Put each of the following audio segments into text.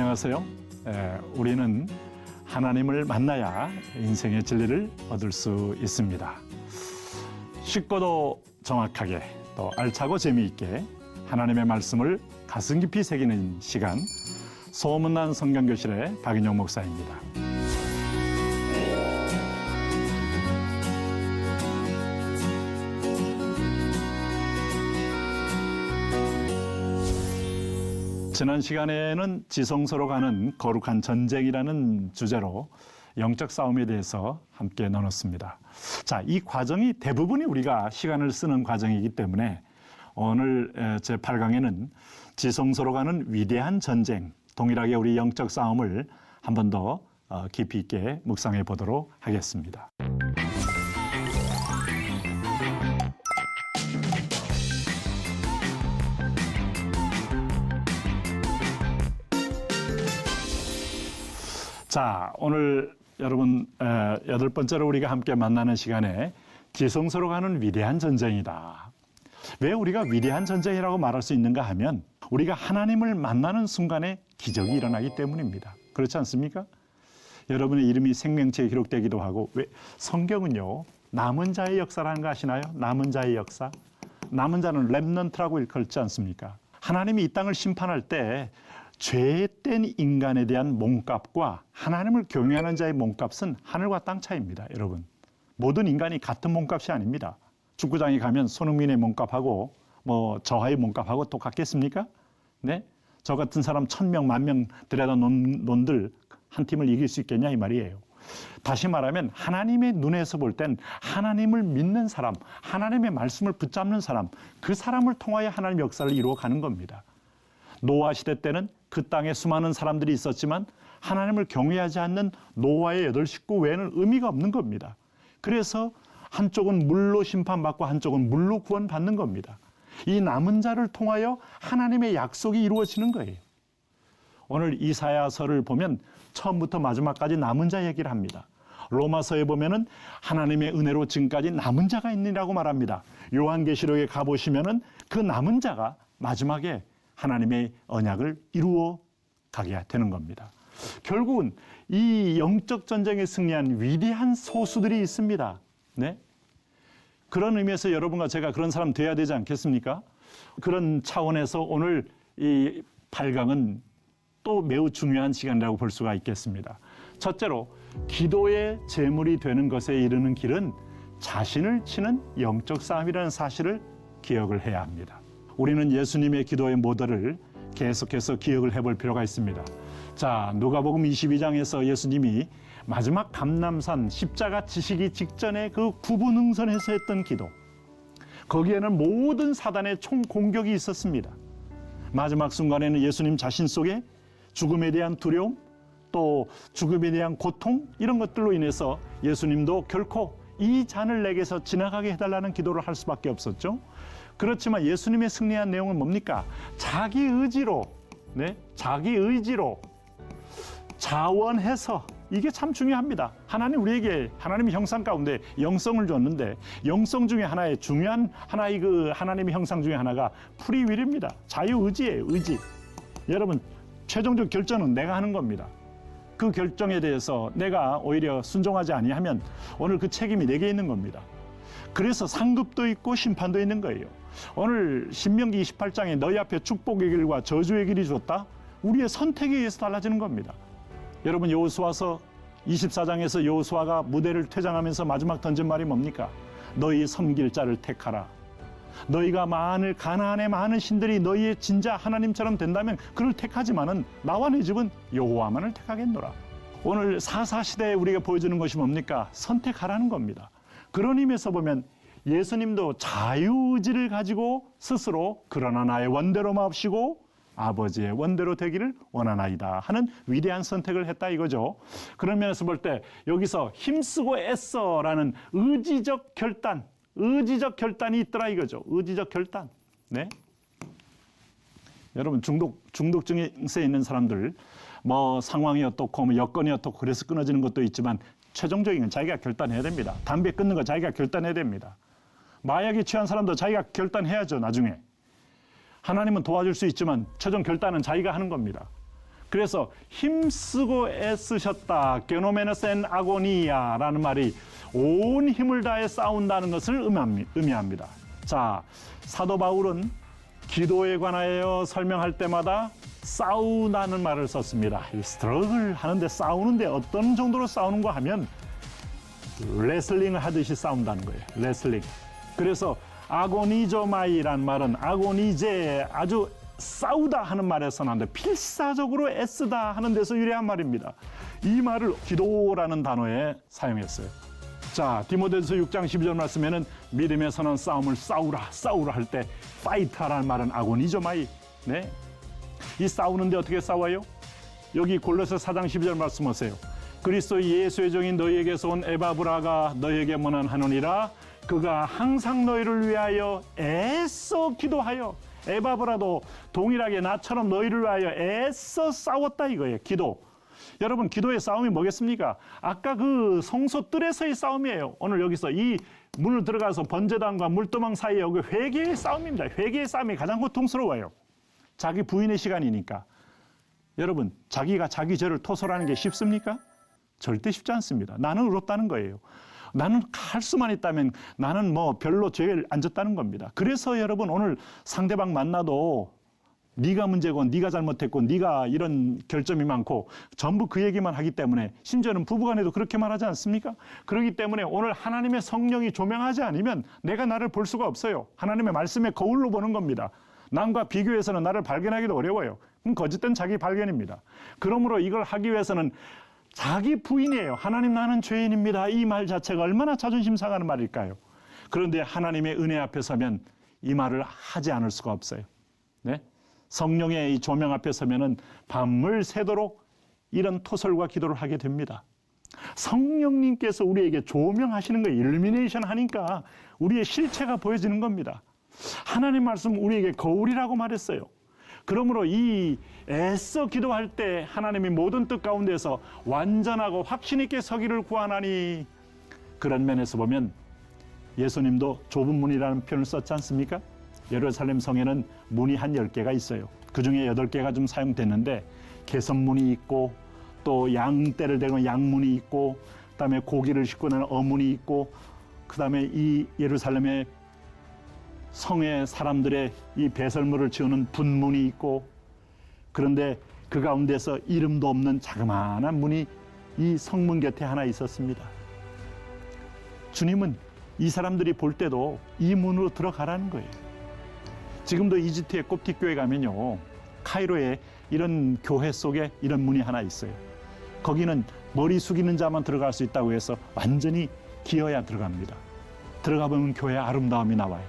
안녕하세요. 우리는 하나님을 만나야 인생의 진리를 얻을 수 있습니다. 쉽고도 정확하게 또 알차고 재미있게 하나님의 말씀을 가슴 깊이 새기는 시간, 소문난 성경교실의 박인영 목사입니다. 지난 시간에는 지성소로 가는 거룩한 전쟁이라는 주제로 영적 싸움에 대해서 함께 나눴습니다. 자, 이 과정이 대부분이 우리가 시간을 쓰는 과정이기 때문에 오늘 제8강에는 지성소로 가는 위대한 전쟁, 동일하게 우리 영적 싸움을 한 번 더 깊이 있게 묵상해 보도록 하겠습니다. 자, 오늘 여러분 8번째로 우리가 함께 만나는 시간에 지성소로 가는 위대한 전쟁이다. 왜 우리가 위대한 전쟁이라고 말할 수 있는가 하면 우리가 하나님을 만나는 순간에 기적이 일어나기 때문입니다. 그렇지 않습니까? 여러분의 이름이 생명체에 기록되기도 하고, 왜 성경은요 남은 자의 역사라는 거 아시나요? 남은 자의 역사. 남은 자는 렘넌트라고 일컬지 않습니까? 하나님이 이 땅을 심판할 때 죄된 인간에 대한 몸값과 하나님을 경외하는 자의 몸값은 하늘과 땅 차이입니다. 여러분, 모든 인간이 같은 몸값이 아닙니다. 축구장에 가면 손흥민의 몸값하고 저하의 몸값하고 똑같겠습니까? 네? 저 같은 사람 1000명, 10,000명 데려다 논들 한 팀을 이길 수 있겠냐 이 말이에요. 다시 말하면 하나님의 눈에서 볼 땐 하나님을 믿는 사람, 하나님의 말씀을 붙잡는 사람, 그 사람을 통하여 하나님의 역사를 이루어가는 겁니다. 노아 시대 때는 그 땅에 수많은 사람들이 있었지만 하나님을 경외하지 않는 노아의 8 식구 외에는 의미가 없는 겁니다. 그래서 한쪽은 물로 심판받고 한쪽은 물로 구원받는 겁니다. 이 남은 자를 통하여 하나님의 약속이 이루어지는 거예요. 오늘 이사야서를 보면 처음부터 마지막까지 남은 자 얘기를 합니다. 로마서에 보면은 하나님의 은혜로 지금까지 남은 자가 있느라고 말합니다. 요한계시록에 가보시면은 그 남은 자가 마지막에 하나님의 언약을 이루어 가게 되는 겁니다. 결국은 이 영적 전쟁에 승리한 위대한 소수들이 있습니다. 네? 그런 의미에서 여러분과 제가 그런 사람 돼야 되지 않겠습니까? 그런 차원에서 오늘 이 8강은 또 매우 중요한 시간이라고 볼 수가 있겠습니다. 첫째로, 기도의 제물이 되는 것에 이르는 길은 자신을 치는 영적 싸움이라는 사실을 기억을 해야 합니다. 우리는 예수님의 기도의 모델을 계속해서 기억을 해볼 필요가 있습니다. 자, 누가복음 22장에서 예수님이 마지막 감람산 십자가 지시기 직전에 그 구분응선에서 했던 기도, 거기에는 모든 사단의 총 공격이 있었습니다. 마지막 순간에는 예수님 자신 속에 죽음에 대한 두려움, 또 죽음에 대한 고통, 이런 것들로 인해서 예수님도 결코 이 잔을 내게서 지나가게 해달라는 기도를 할 수밖에 없었죠. 그렇지만 예수님의 승리한 내용은 뭡니까? 자기 의지로 자원해서, 이게 참 중요합니다. 하나님 우리에게 하나님의 형상 가운데 영성을 줬는데, 영성 중에 하나의 중요한 하나의 그 하나님의 형상 중에 하나가 프리윌입니다. 자유의지예요, 의지. 여러분, 최종적 결정은 내가 하는 겁니다. 그 결정에 대해서 내가 오히려 순종하지 아니하면 오늘 그 책임이 내게 있는 겁니다. 그래서 상급도 있고 심판도 있는 거예요. 오늘 신명기 28장에 너희 앞에 축복의 길과 저주의 길이 줬다? 우리의 선택에 의해서 달라지는 겁니다. 여러분, 여호수아서 24장에서 여호수아가 무대를 퇴장하면서 마지막 던진 말이 뭡니까? 너희 섬길 자를 택하라. 너희가 가나안의 많은 신들이 너희의 진짜 하나님처럼 된다면 그를 택하지만은 나와 내 집은 여호와만을 택하겠노라. 오늘 사사시대에 우리가 보여주는 것이 뭡니까? 선택하라는 겁니다. 그런 의미에서 보면 예수님도 자유의지를 가지고 스스로 그러나 나의 원대로 마옵시고 아버지의 원대로 되기를 원하나이다 하는 위대한 선택을 했다 이거죠. 그런 면에서 볼 때 여기서 힘쓰고 애써라는 의지적 결단이 있더라 이거죠. 의지적 결단. 네? 여러분, 중독 증세 있는 사람들 상황이 어떻고 여건이 어떻고 그래서 끊어지는 것도 있지만 최종적인 건 자기가 결단해야 됩니다. 담배 끊는 거 자기가 결단해야 됩니다. 마약에 취한 사람도 자기가 결단해야죠, 나중에. 하나님은 도와줄 수 있지만 최종 결단은 자기가 하는 겁니다. 그래서 힘쓰고 애쓰셨다. 게노메너센 아고니아라는 말이 온 힘을 다해 싸운다는 것을 의미합니다. 자, 사도 바울은 기도에 관하여 설명할 때마다 싸우다는 말을 썼습니다. 이 스트러글 하는데 싸우는데 어떤 정도로 싸우는가 하면 레슬링을 하듯이 싸운다는 거예요. 레슬링. 그래서 아고니조마이란 말은 아고니제 아주 싸우다 하는 말에서 나는데 필사적으로 애쓰다 하는 데서 유래한 말입니다. 이 말을 기도라는 단어에 사용했어요. 자, 디모데전서 6장 12절 말씀에는 믿음의 선한 싸움을 싸우라 할 때 파이터라는 말은 아고니조마이. 네. 이 싸우는데 어떻게 싸워요? 여기 골로새 4장 12절 말씀 보세요. 그리스도 예수의 종인 너희에게서 온 에바브라가 너희에게 문안하노니라. 그가 항상 너희를 위하여 애써 기도하여. 에바브라도 동일하게 나처럼 너희를 위하여 애써 싸웠다 이거예요. 기도. 여러분, 기도의 싸움이 뭐겠습니까? 아까 그 성소 뜰에서의 싸움이에요. 오늘 여기서 이 문을 들어가서 번제단과 물도망 사이에 여기 회개의 싸움입니다. 회개의 싸움이 가장 고통스러워요. 자기 부인의 시간이니까. 여러분, 자기가 자기 죄를 토설하는 게 쉽습니까? 절대 쉽지 않습니다. 나는 의롭다는 거예요. 나는 할 수만 있다면 나는 뭐 별로 죄를 안 졌다는 겁니다. 그래서 여러분, 오늘 상대방 만나도 네가 문제고 네가 잘못했고 네가 이런 결점이 많고 전부 그 얘기만 하기 때문에, 심지어는 부부간에도 그렇게 말하지 않습니까? 그렇기 때문에 오늘 하나님의 성령이 조명하지 않으면 내가 나를 볼 수가 없어요. 하나님의 말씀의 거울로 보는 겁니다. 남과 비교해서는 나를 발견하기도 어려워요. 그럼 거짓된 자기 발견입니다. 그러므로 이걸 하기 위해서는 자기 부인이에요. 하나님, 나는 죄인입니다. 이 말 자체가 얼마나 자존심 상하는 말일까요? 그런데 하나님의 은혜 앞에 서면 이 말을 하지 않을 수가 없어요. 네? 성령의 이 조명 앞에 서면은 밤을 새도록 이런 토설과 기도를 하게 됩니다. 성령님께서 우리에게 조명하시는 거예요. 일루미네이션 하니까 우리의 실체가 보여지는 겁니다. 하나님 말씀 우리에게 거울이라고 말했어요. 그러므로 이 애써 기도할 때 하나님이 모든 뜻 가운데서 완전하고 확신 있게 서기를 구하나니, 그런 면에서 보면 예수님도 좁은 문이라는 표현을 썼지 않습니까? 예루살렘 성에는 문이 한 10개가 있어요. 그중에 8개가 좀 사용됐는데 개선문이 있고 또 양떼를 대고 양문이 있고 그다음에 고기를 싣고 나는 어문이 있고 그다음에 이 예루살렘의 성의 사람들의 이 배설물을 치우는 분문이 있고, 그런데 그 가운데서 이름도 없는 자그마한 문이 이 성문 곁에 하나 있었습니다. 주님은 이 사람들이 볼 때도 이 문으로 들어가라는 거예요. 지금도 이집트의 콥틱교회 가면요, 카이로에 이런 교회 속에 이런 문이 하나 있어요. 거기는 머리 숙이는 자만 들어갈 수 있다고 해서 완전히 기어야 들어갑니다. 들어가 보면 교회의 아름다움이 나와요.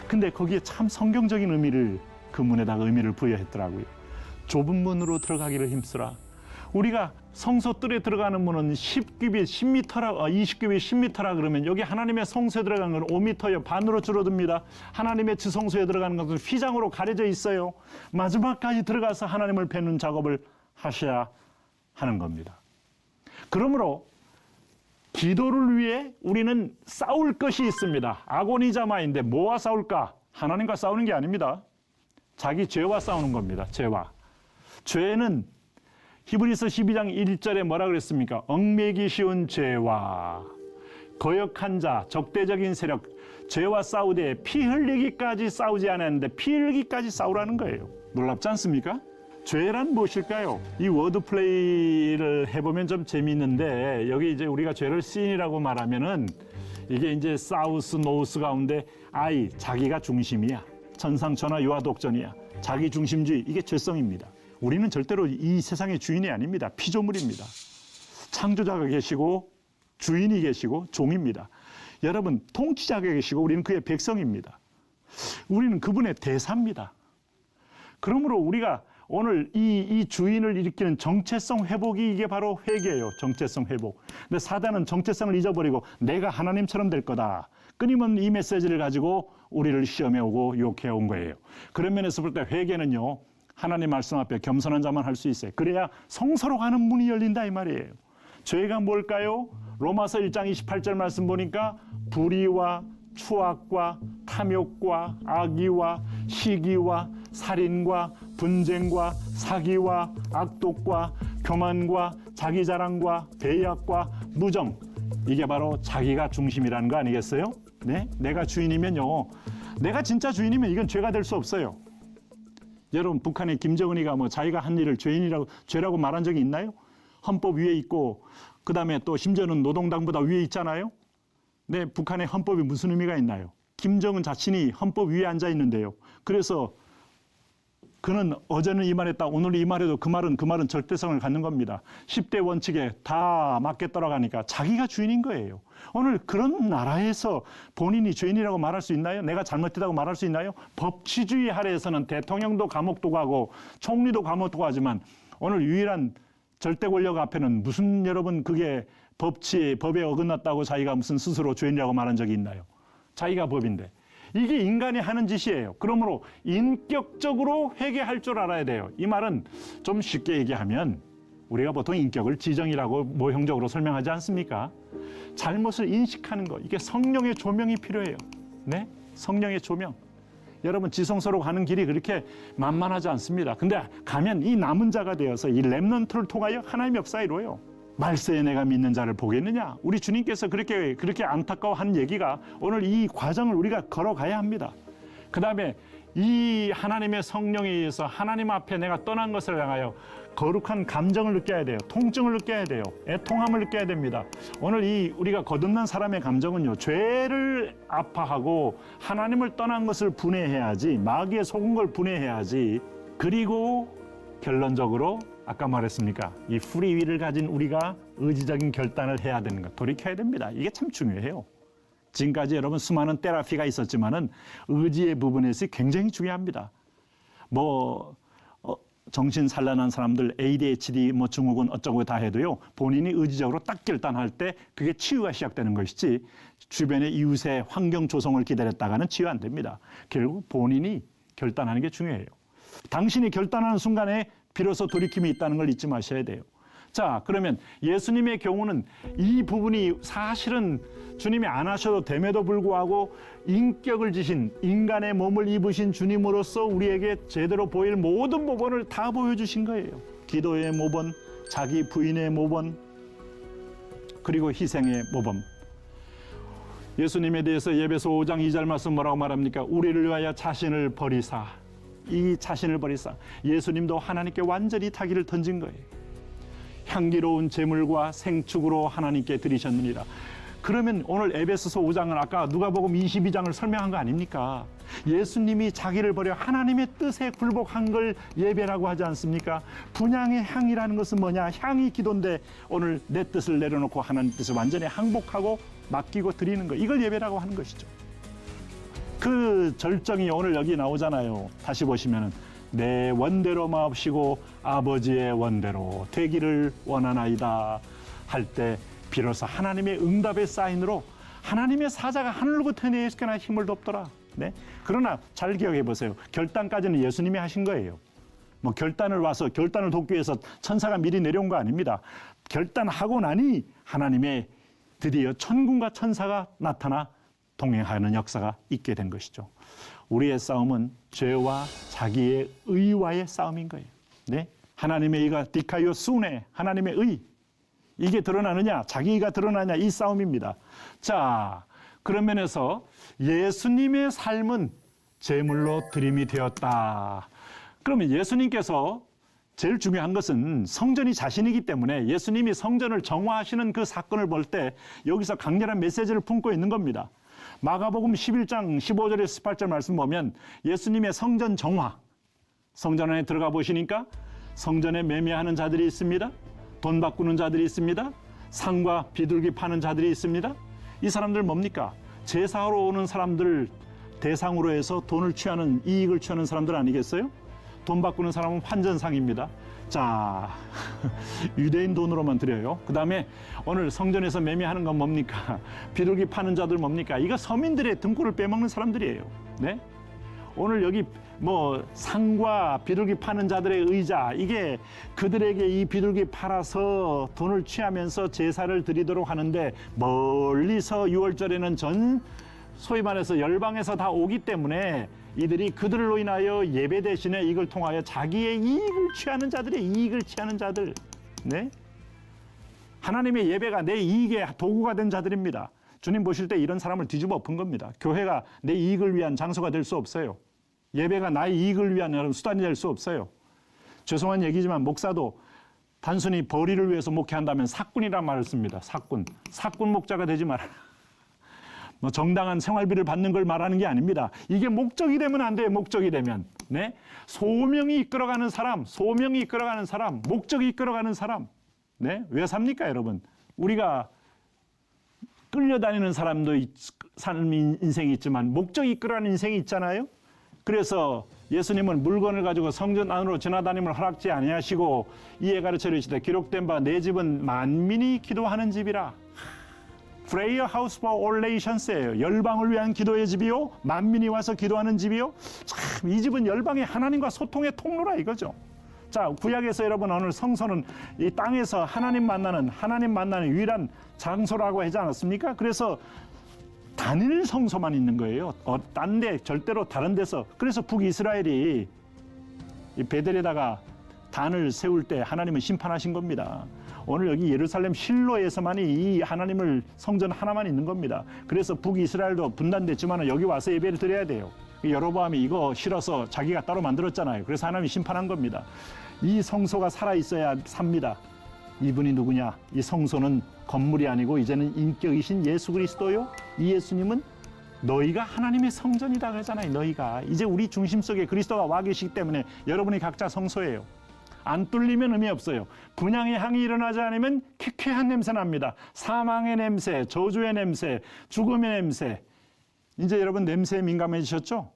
근데 거기에 참 성경적인 의미를, 그 문에다가 의미를 부여했더라고요. 좁은 문으로 들어가기를 힘쓰라. 우리가 성소 뜰에 들어가는 문은 10규빗 10m라, 20규빗 10m라 그러면 여기 하나님의 성소에 들어가는 건 5m요. 반으로 줄어듭니다. 하나님의 지성소에 들어가는 것은 휘장으로 가려져 있어요. 마지막까지 들어가서 하나님을 뵙는 작업을 하셔야 하는 겁니다. 그러므로 기도를 위해 우리는 싸울 것이 있습니다. 아고니자마인데 뭐와 싸울까? 하나님과 싸우는 게 아닙니다. 자기 죄와 싸우는 겁니다. 죄와. 죄는 히브리서 12장 1절에 뭐라 그랬습니까? 얽매기 쉬운 죄와 거역한 자, 적대적인 세력, 죄와 싸우되 피 흘리기까지 싸우지 않았는데 피 흘리기까지 싸우라는 거예요. 놀랍지 않습니까? 죄란 무엇일까요? 이 워드 플레이를 해보면 좀 재미있는데, 여기 이제 우리가 죄를 신이라고 말하면은 이게 이제 사우스, 노스 가운데 I, 자기가 중심이야. 천상천하 유아독전이야. 자기 중심주의, 이게 죄성입니다. 우리는 절대로 이 세상의 주인이 아닙니다. 피조물입니다. 창조자가 계시고 주인이 계시고 종입니다. 여러분, 통치자가 계시고 우리는 그의 백성입니다. 우리는 그분의 대사입니다. 그러므로 우리가 오늘 이 주인을 일으키는 정체성 회복이 이게 바로 회개예요. 정체성 회복. 근데 사단은 정체성을 잊어버리고 내가 하나님처럼 될 거다. 끊임없는 이 메시지를 가지고 우리를 시험해 오고 유혹해 온 거예요. 그런 면에서 볼 때 회개는요, 하나님 말씀 앞에 겸손한 자만 할 수 있어요. 그래야 성서로 가는 문이 열린다 이 말이에요. 죄가 뭘까요? 로마서 1장 28절 말씀 보니까 불의와 추악과 탐욕과 악의와 시기와 살인과 분쟁과 사기와 악독과 교만과 자기 자랑과 배약과 무정, 이게 바로 자기가 중심이라는 거 아니겠어요? 네? 내가 주인이면요, 내가 진짜 주인이면 이건 죄가 될 수 없어요. 여러분, 북한의 김정은이가 뭐 자기가 한 일을 죄라고 말한 적이 있나요? 헌법 위에 있고, 그 다음에 또 심지어는 노동당보다 위에 있잖아요. 네, 북한의 헌법이 무슨 의미가 있나요? 김정은 자신이 헌법 위에 앉아 있는데요. 그래서 그는 어제는 이 말했다, 오늘 이 말해도 그 말은 절대성을 갖는 겁니다. 10대 원칙에 다 맞게 따라가니까 자기가 주인인 거예요. 오늘 그런 나라에서 본인이 죄인이라고 말할 수 있나요? 내가 잘못했다고 말할 수 있나요? 법치주의 하에서는 대통령도 감옥도 가고 총리도 감옥도 가지만 오늘 유일한 절대 권력 앞에는 무슨, 여러분, 그게 법에 어긋났다고 자기가 무슨 스스로 죄인이라고 말한 적이 있나요? 자기가 법인데. 이게 인간이 하는 짓이에요. 그러므로 인격적으로 회개할 줄 알아야 돼요. 이 말은 좀 쉽게 얘기하면 우리가 보통 인격을 지정이라고 모형적으로 설명하지 않습니까? 잘못을 인식하는 거, 이게 성령의 조명이 필요해요. 네? 성령의 조명. 여러분, 지성소로 가는 길이 그렇게 만만하지 않습니다. 근데 가면 이 남은 자가 되어서 이 렘넌트를 통하여 하나님의 역사 이루어요. 말세에 내가 믿는 자를 보겠느냐? 우리 주님께서 그렇게 안타까워하는 얘기가 오늘 이 과정을 우리가 걸어가야 합니다. 그 다음에 이 하나님의 성령에 의해서 하나님 앞에 내가 떠난 것을 향하여 거룩한 감정을 느껴야 돼요. 통증을 느껴야 돼요. 애통함을 느껴야 됩니다. 오늘 우리가 거듭난 사람의 감정은요, 죄를 아파하고 하나님을 떠난 것을 분해해야지, 마귀에 속은 걸 분해해야지. 그리고 결론적으로 아까 말했습니까? 이 프리위를 가진 우리가 의지적인 결단을 해야 되는 것, 돌이켜야 됩니다. 이게 참 중요해요. 지금까지 여러분 수많은 테라피가 있었지만은 의지의 부분에서 굉장히 중요합니다. 정신 산란한 사람들, ADHD, 증후군 어쩌고 다 해도요, 본인이 의지적으로 딱 결단할 때 그게 치유가 시작되는 것이지, 주변의 이웃의 환경 조성을 기다렸다가는 치유 안 됩니다. 결국 본인이 결단하는 게 중요해요. 당신이 결단하는 순간에 비로소 돌이킴이 있다는 걸 잊지 마셔야 돼요. 자, 그러면 예수님의 경우는 이 부분이 사실은 주님이 안 하셔도 됨에도 불구하고 인격을 지신, 인간의 몸을 입으신 주님으로서 우리에게 제대로 보일 모든 모범을 다 보여주신 거예요. 기도의 모범, 자기 부인의 모범, 그리고 희생의 모범. 예수님에 대해서 예배서 5장 2절 말씀 뭐라고 말합니까? 우리를 위하여 자신을 버리사. 이 자신을 버리사. 예수님도 하나님께 완전히 타기를 던진 거예요. 향기로운 제물과 생축으로 하나님께 드리셨느니라. 그러면 오늘 에베소서 5장은 아까 누가복음 22장을 설명한 거 아닙니까? 예수님이 자기를 버려 하나님의 뜻에 굴복한 걸 예배라고 하지 않습니까? 분향의 향이라는 것은 뭐냐? 향이 기도인데 오늘 내 뜻을 내려놓고 하나님 뜻을 완전히 항복하고 맡기고 드리는 거, 이걸 예배라고 하는 것이죠. 그 절정이 오늘 여기 나오잖아요. 다시 보시면은 내 원대로 마옵시고 아버지의 원대로 되기를 원하나이다 할 때 비로소 하나님의 응답의 사인으로 하나님의 사자가 하늘로부터 내리시거나 힘을 돕더라. 네? 그러나 잘 기억해 보세요. 결단까지는 예수님이 하신 거예요. 결단을 돕기 위해서 천사가 미리 내려온 거 아닙니다. 결단하고 나니 하나님의 드디어 천군과 천사가 나타나 동행하는 역사가 있게 된 것이죠. 우리의 싸움은 죄와 자기의 의와의 싸움인 거예요. 네? 하나님의 의가 디카이오 순에, 하나님의 의, 이게 드러나느냐, 자기 의가 드러나냐, 이 싸움입니다. 자, 그런 면에서 예수님의 삶은 제물로 드림이 되었다. 그러면 예수님께서 제일 중요한 것은 성전이 자신이기 때문에 예수님이 성전을 정화하시는 그 사건을 볼 때 여기서 강렬한 메시지를 품고 있는 겁니다. 마가복음 11장 15절에서 18절 말씀 보면 예수님의 성전 정화, 성전 안에 들어가 보시니까 성전에 매매하는 자들이 있습니다. 돈 바꾸는 자들이 있습니다. 상과 비둘기 파는 자들이 있습니다. 이 사람들 뭡니까? 제사하러 오는 사람들 대상으로 해서 돈을 취하는, 이익을 취하는 사람들 아니겠어요? 돈 바꾸는 사람은 환전상입니다. 자, 유대인 돈으로만 드려요. 그 다음에 오늘 성전에서 매매하는 건 뭡니까? 비둘기 파는 자들 뭡니까? 이거 서민들의 등골을 빼먹는 사람들이에요. 네? 오늘 여기 상과 비둘기 파는 자들의 의자, 이게 그들에게 이 비둘기 팔아서 돈을 취하면서 제사를 드리도록 하는데 멀리서 6월절에는 소위 말해서 열방에서 다 오기 때문에 이들이 그들로 인하여 예배 대신에 이걸 통하여 자기의 이익을 취하는 자들의 이익을 취하는 자들. 네? 하나님의 예배가 내 이익의 도구가 된 자들입니다. 주님 보실 때 이런 사람을 뒤집어 엎은 겁니다. 교회가 내 이익을 위한 장소가 될 수 없어요. 예배가 나의 이익을 위한 수단이 될 수 없어요. 죄송한 얘기지만 목사도 단순히 벌이를 위해서 목회한다면 사꾼이란 말을 씁니다. 사꾼 목자가 되지 말아라. 뭐 정당한 생활비를 받는 걸 말하는 게 아닙니다. 이게 목적이 되면 안 돼요. 목적이 되면. 네? 소명이 이끌어가는 사람, 목적이 이끌어가는 사람. 네? 왜 삽니까, 여러분? 우리가 끌려다니는 사람도 사는 인생이 있지만 목적이 이끌어가는 인생이 있잖아요. 그래서 예수님은 물건을 가지고 성전 안으로 지나다님을 허락지 아니하시고 이에 가르쳐 이르시되 기록된 바 내 집은 만민이 기도하는 집이라. Prayer house for all nations예요. 열방을 위한 기도의 집이요, 만민이 와서 기도하는 집이요. 참, 이 집은 열방의 하나님과 소통의 통로라 이거죠. 자, 구약에서 여러분 오늘 성소는 이 땅에서 하나님 만나는 유일한 장소라고 하지 않았습니까? 그래서 단일 성소만 있는 거예요. 딴 데 절대로 다른 데서. 그래서 북이스라엘이 이 베델에다가 단을 세울 때 하나님은 심판하신 겁니다. 오늘 여기 예루살렘 실로에서만이 이 하나님을 성전 하나만 있는 겁니다. 그래서 북이스라엘도 분단됐지만 여기 와서 예배를 드려야 돼요. 여로보암이 이거 싫어서 자기가 따로 만들었잖아요. 그래서 하나님이 심판한 겁니다. 이 성소가 살아있어야 삽니다. 이분이 누구냐? 이 성소는 건물이 아니고 이제는 인격이신 예수 그리스도요. 이 예수님은 너희가 하나님의 성전이다 그러잖아요. 너희가 이제 우리 중심 속에 그리스도가 와 계시기 때문에 여러분이 각자 성소예요. 안 뚫리면 의미 없어요. 분향의 향이 일어나지 않으면 쾌쾌한 냄새 납니다. 사망의 냄새, 저주의 냄새, 죽음의 냄새. 이제 여러분 냄새에 민감해지셨죠?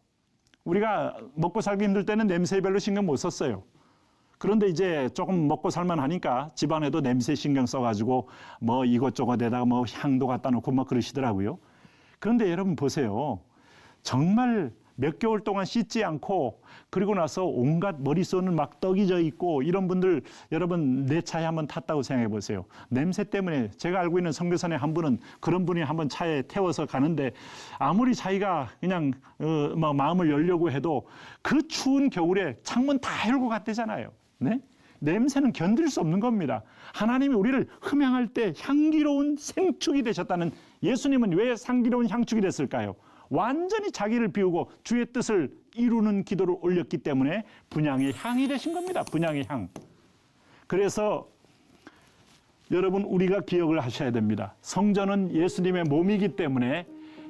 우리가 먹고 살기 힘들 때는 냄새에 별로 신경 못 썼어요. 그런데 이제 조금 먹고 살만 하니까 집안에도 냄새 신경 써가지고 뭐 이것저것에다가 뭐 향도 갖다 놓고 막 그러시더라고요. 그런데 여러분 보세요. 정말 몇 개월 동안 씻지 않고 그리고 나서 온갖 머릿속은 막 떡이 져 있고 이런 분들 여러분 내 차에 한번 탔다고 생각해 보세요. 냄새 때문에 제가 알고 있는 선교사님 한 분은 그런 분이 한번 차에 태워서 가는데 아무리 자기가 그냥 막 마음을 열려고 해도 그 추운 겨울에 창문 다 열고 갔대잖아요. 네? 냄새는 견딜 수 없는 겁니다. 하나님이 우리를 흠양할 때 향기로운 생축이 되셨다는 예수님은 왜 향기로운 향축이 됐을까요? 완전히 자기를 비우고 주의 뜻을 이루는 기도를 올렸기 때문에 분향의 향이 되신 겁니다. 분향의 향. 그래서 여러분 우리가 기억을 하셔야 됩니다. 성전은 예수님의 몸이기 때문에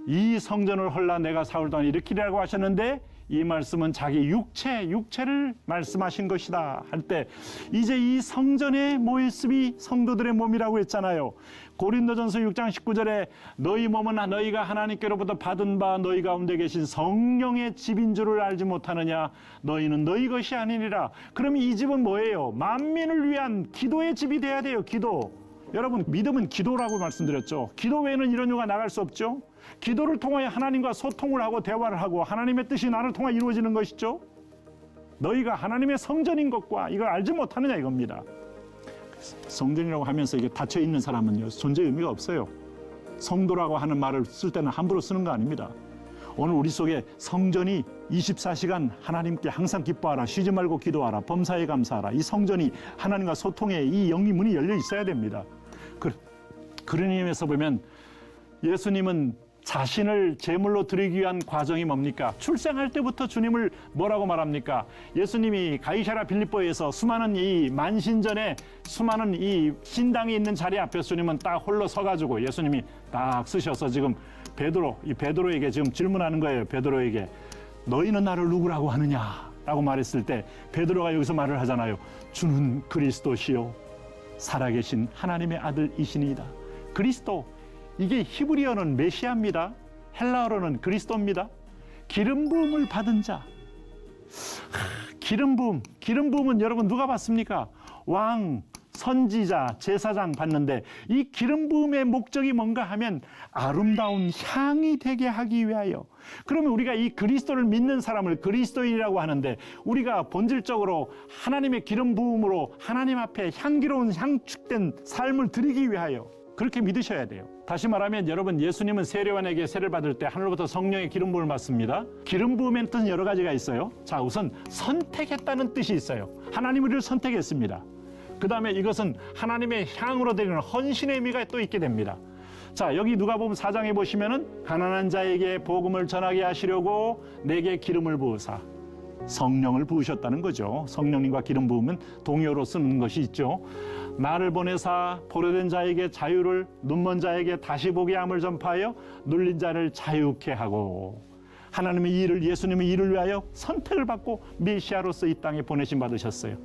이 성전을 헐라 내가 사흘 동안 일으키리라고 하셨는데 이 말씀은 자기 육체를 말씀하신 것이다 할 때 이제 이 성전의 모습이 성도들의 몸이라고 했잖아요. 고린도전서 6장 19절에 너희 몸은 너희가 하나님께로부터 받은 바 너희 가운데 계신 성령의 집인 줄을 알지 못하느냐. 너희는 너희 것이 아니니라. 그럼 이 집은 뭐예요? 만민을 위한 기도의 집이 돼야 돼요. 기도. 여러분 믿음은 기도라고 말씀드렸죠. 기도 외에는 이런 요가 나갈 수 없죠. 기도를 통하여 하나님과 소통을 하고 대화를 하고 하나님의 뜻이 나를 통해 이루어지는 것이죠. 너희가 하나님의 성전인 것과 이걸 알지 못하느냐 이겁니다. 성전이라고 하면서 이게 닫혀 있는 사람은요 존재 의미가 없어요. 성도라고 하는 말을 쓸 때는 함부로 쓰는 거 아닙니다. 오늘 우리 속에 성전이 24시간 하나님께 항상 기뻐하라, 쉬지 말고 기도하라, 범사에 감사하라. 이 성전이 하나님과 소통의 이 영이 문이 열려 있어야 됩니다. 그런 의미에서 보면 예수님은 자신을 제물로 드리기 위한 과정이 뭡니까? 출생할 때부터 주님을 뭐라고 말합니까? 예수님이 가이사랴 빌립보에서 수많은 이 만신전에 수많은 이 신당이 있는 자리 앞에서 주님은 딱 홀로 서가지고 예수님이 딱 쓰셔서 지금 베드로에게 지금 질문하는 거예요. 베드로에게 너희는 나를 누구라고 하느냐? 라고 말했을 때 베드로가 여기서 말을 하잖아요. 주는 그리스도시요 살아계신 하나님의 아들이시니이다. 그리스도. 이게 히브리어는 메시아입니다. 헬라어로는 그리스도입니다. 기름 부음을 받은 자. 기름 부음은 여러분 누가 받습니까? 왕, 선지자, 제사장 받는데 이 기름 부음의 목적이 뭔가 하면 아름다운 향이 되게 하기 위하여. 그러면 우리가 이 그리스도를 믿는 사람을 그리스도인이라고 하는데 우리가 본질적으로 하나님의 기름 부음으로 하나님 앞에 향기로운 향축된 삶을 드리기 위하여 그렇게 믿으셔야 돼요. 다시 말하면 여러분, 예수님은 세례요한에게 세례를 받을 때 하늘로부터 성령의 기름 부음을 받습니다. 기름 부음의 뜻은 여러 가지가 있어요. 자, 우선 선택했다는 뜻이 있어요. 하나님 우리를 선택했습니다. 그 다음에 이것은 하나님의 향으로 드리는 헌신의 의미가 또 있게 됩니다. 자, 여기 누가복음 4장에 보시면은 가난한 자에게 복음을 전하게 하시려고 내게 기름을 부으사, 성령을 부으셨다는 거죠. 성령님과 기름 부으면 동의어로 쓰는 것이 있죠. 나를 보내사 포로된 자에게 자유를, 눈먼 자에게 다시 보게 함을 전파하여 눌린 자를 자유케 하고, 하나님의 일을, 예수님의 일을 위하여 선택을 받고 메시아로서 이 땅에 보내심 받으셨어요.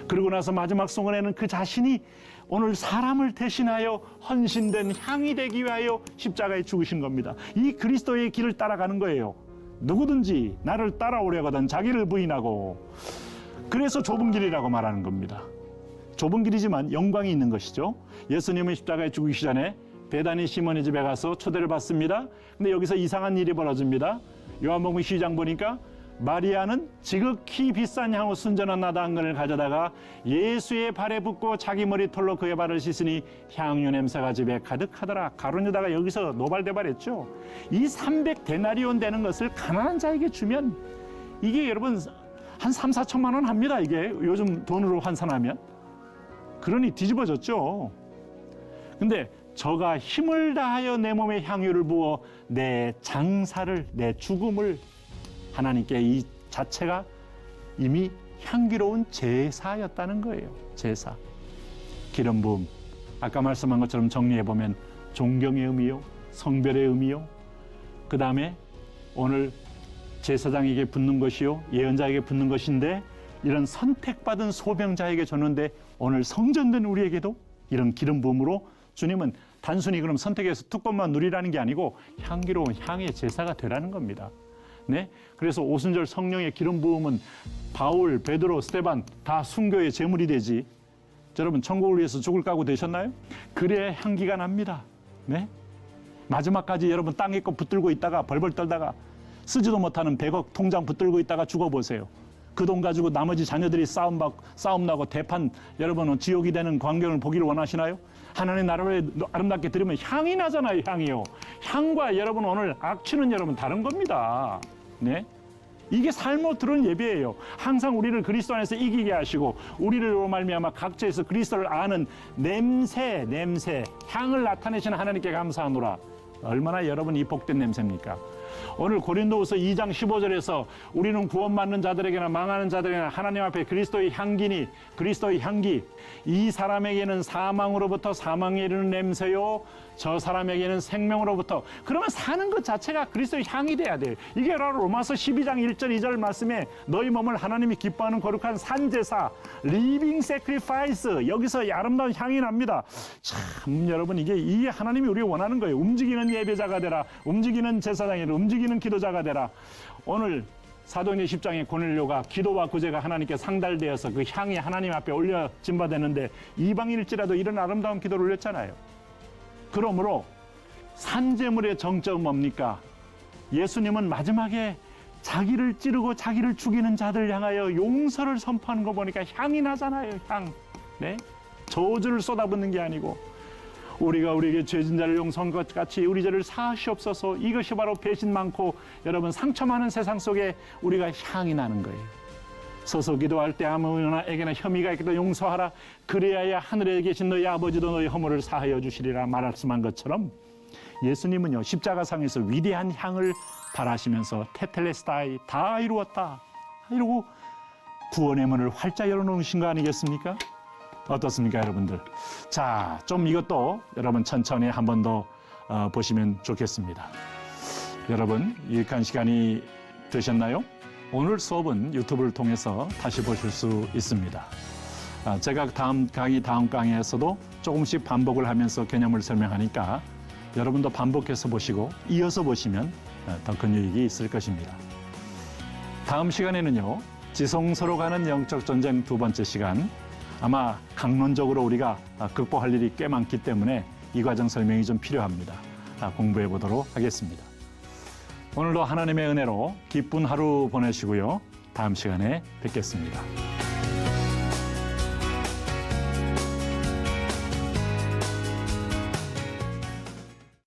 그리고 나서 마지막 순간에는 그 자신이 오늘 사람을 대신하여 헌신된 향이 되기 위하여 십자가에 죽으신 겁니다. 이 그리스도의 길을 따라가는 거예요. 누구든지 나를 따라오려거든 자기를 부인하고. 그래서 좁은 길이라고 말하는 겁니다. 좁은 길이지만 영광이 있는 것이죠. 예수님은 십자가에 죽으시기 전에 베다니 시몬의 집에 가서 초대를 받습니다. 근데 여기서 이상한 일이 벌어집니다. 요한복음 12장 보니까 마리아는 지극히 비싼 향후 순전한 나다 한 근을 가져다가 예수의 발에 붓고 자기 머리털로 그의 발을 씻으니 향유 냄새가 집에 가득하더라. 가룟유다가 여기서 노발대발했죠. 이 300데나리온 되는 것을 가난한 자에게 주면 이게 여러분 한 3, 4천만 원 합니다. 이게 요즘 돈으로 환산하면. 그러니 뒤집어졌죠. 근데 저가 힘을 다하여 내 몸에 향유를 부어 내 장사를, 내 죽음을 하나님께, 이 자체가 이미 향기로운 제사였다는 거예요. 제사. 기름 부음. 아까 말씀한 것처럼 정리해보면 존경의 의미요, 성별의 의미요, 그 다음에 오늘 제사장에게 붙는 것이요, 예언자에게 붙는 것인데, 이런 선택받은 소병자에게 줬는데 오늘 성전된 우리에게도 이런 기름 부음으로 주님은 단순히 그럼 선택해서 특권만 누리라는 게 아니고 향기로운 향의 제사가 되라는 겁니다. 네? 그래서 오순절 성령의 기름 부음은 바울, 베드로, 스데반 다 순교의 제물이 되지. 여러분, 천국을 위해서 죽을 각오 되셨나요? 그래야 향기가 납니다. 네? 마지막까지 여러분 땅에 거 붙들고 있다가 벌벌 떨다가 쓰지도 못하는 100억 통장 붙들고 있다가 죽어보세요. 그 돈 가지고 나머지 자녀들이 싸움 나고 대판, 여러분은 지옥이 되는 광경을 보기를 원하시나요? 하나님의 나라를 아름답게 드리면 향이 나잖아요. 향이요. 향과 여러분 오늘 악취는 여러분 다른 겁니다. 네? 이게 삶으로 들은 예배예요. 항상 우리를 그리스도 안에서 이기게 하시고 우리를 말미암아 각처에서 그리스도를 아는 냄새, 향을 나타내시는 하나님께 감사하노라. 얼마나 여러분 이 복된 냄새입니까? 오늘 고린도후서 2장 15절에서 우리는 구원받는 자들에게나 망하는 자들에게나 하나님 앞에 그리스도의 향기니, 그리스도의 향기, 이 사람에게는 사망으로부터 사망에 이르는 냄새요, 저 사람에게는 생명으로부터. 그러면 사는 것 자체가 그리스도의 향이 돼야 돼요. 이게 바로 로마서 12장 1절 2절 말씀에 너희 몸을 하나님이 기뻐하는 거룩한 산제사, 리빙 세크리파이스, 여기서 아름다운 향이 납니다. 참 여러분, 이게 하나님이 우리가 원하는 거예요. 움직이는 예배자가 되라, 움직이는 제사장이 되라, 움직이는 기도자가 되라. 오늘 사도행전 10장에 고넬료가 기도와 구제가 하나님께 상달되어서 그 향이 하나님 앞에 올려진 바 되는데 이방인일지라도 이런 아름다운 기도를 올렸잖아요. 그러므로 산제물의 정점은 뭡니까? 예수님은 마지막에 자기를 찌르고 자기를 죽이는 자들 향하여 용서를 선포하는 거 보니까 향이 나잖아요. 향. 네? 저주를 쏟아붓는 게 아니고, 우리가 우리에게 죄진 자를 용서한 것 같이 우리 죄를 사하시옵소서. 이것이 바로 배신 많고 여러분 상처 많은 세상 속에 우리가 향이 나는 거예요. 서서 기도할 때 아무나에게나 혐의가 있기도 용서하라. 그래야 하늘에 계신 너희 아버지도 너희 허물을 사하여 주시리라 말씀한 것처럼 예수님은요, 십자가상에서 위대한 향을 발하시면서 테텔레스타이, 다 이루었다 이러고 구원의 문을 활짝 열어놓으신 거 아니겠습니까? 어떻습니까, 여러분들? 자, 좀 이것도 여러분 천천히 한 번 더 보시면 좋겠습니다. 여러분, 유익한 시간이 되셨나요? 오늘 수업은 유튜브를 통해서 다시 보실 수 있습니다. 제가 다음 강의에서도 조금씩 반복을 하면서 개념을 설명하니까 여러분도 반복해서 보시고 이어서 보시면 더 큰 유익이 있을 것입니다. 다음 시간에는요, 지성소로 가는 영적 전쟁 두 번째 시간, 아마 강론적으로 우리가 극복할 일이 꽤 많기 때문에 이 과정 설명이 좀 필요합니다. 공부해 보도록 하겠습니다. 오늘도 하나님의 은혜로 기쁜 하루 보내시고요. 다음 시간에 뵙겠습니다.